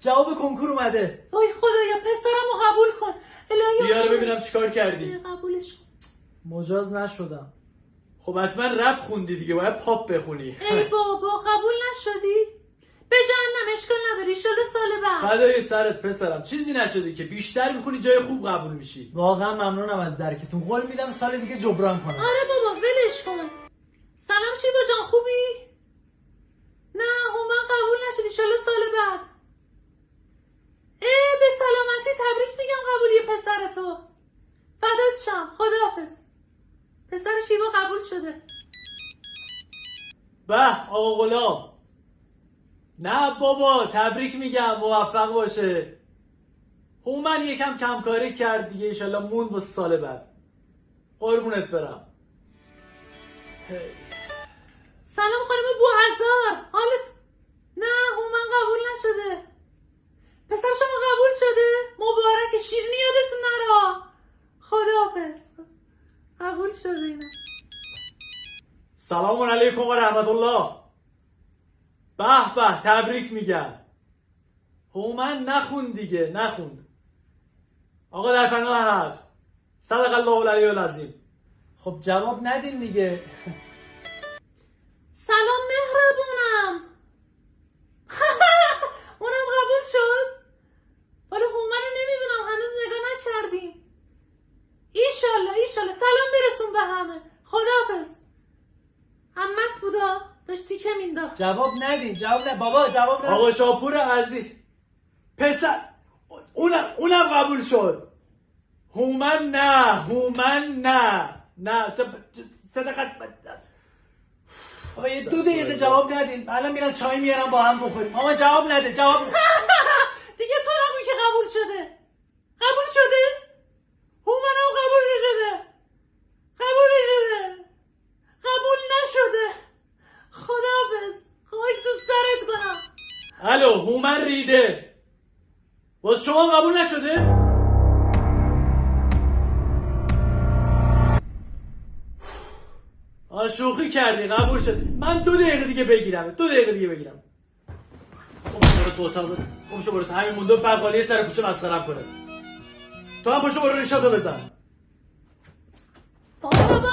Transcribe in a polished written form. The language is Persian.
جواب کنکور اومده. وای خدایا پسرمو قبول کن. الهی بیار ببینم چیکار کردی. قبولش کن. مجاز نشدم. خب حتما رپ خوندی دیگه، باید پاپ بخونی. ای بابا قبول نشدی؟ به جهنم، اشکال نداری، انشالله سال بعد. فدای سرت پسرم، چیزی نشدی که بیشتر میخونی جای خوب قبول میشی. واقعا ممنونم از درکتون، قول میدم سال دیگه جبران کنم. آره بابا ولش کن. سلام شیبا جان، خوبی؟ نه هومن قبول نشد، انشالله سال بعد. به سلامتی، تبریک میگم قبولی پسرتو. فدات شم، خداحافظ. پسر شیبا قبول شده. به آقا غلام. نه بابا تبریک میگم، موفق باشه. هومن یکم کمکاری کرد دیگه، انشالله موند واسه سال بعد. قربونت برم. سلام خانم بوهزار، حالت؟ نه هومن قبول نشده. پسر شما قبول شده؟ مبارک، شیرینی یادتون نره. خداحافظ. قبول شده اینا. سلام علیکم و رحمت الله. به به تبریک میگم. هومن نخوند دیگه، نخوند. آقا در پناه حق. صدق الله العلی العظیم. خب جواب ندین دیگه. سلام مهربونم. اونم قبول شد؟ ولی هومن رو نمیدونم، هنوز نگاه نکردیم. ایشالله سلام برسون به همه. خداحافظ. عمت بودا داشت تیکه مینداخت. جواب ندین، بابا جواب ندین. آقا شاپور عزیز پسر اونم قبول شد. هومن نه صدقت. آقا یه 2 دقیقه جواب ندین، الان میرم چای میارم با هم بخوریم. آقا جواب نده. جواب دیگه تو نگو که قبول شده. قبول شده؟ هومن هم قبول نشده. قبول نشده. خداحافظ. خاک تو سرت کنم. الو هومن ریده. باز شما قبول نشده؟ شوخی کردی، قبول شد. من 2 دقیقه دیگه بگیرم. برو تو اتاق. برو تو همین مونده بقالی سر کوچه مسخره‌ام کنه. تو هم پاشو برو ریشاتو بزن. بابا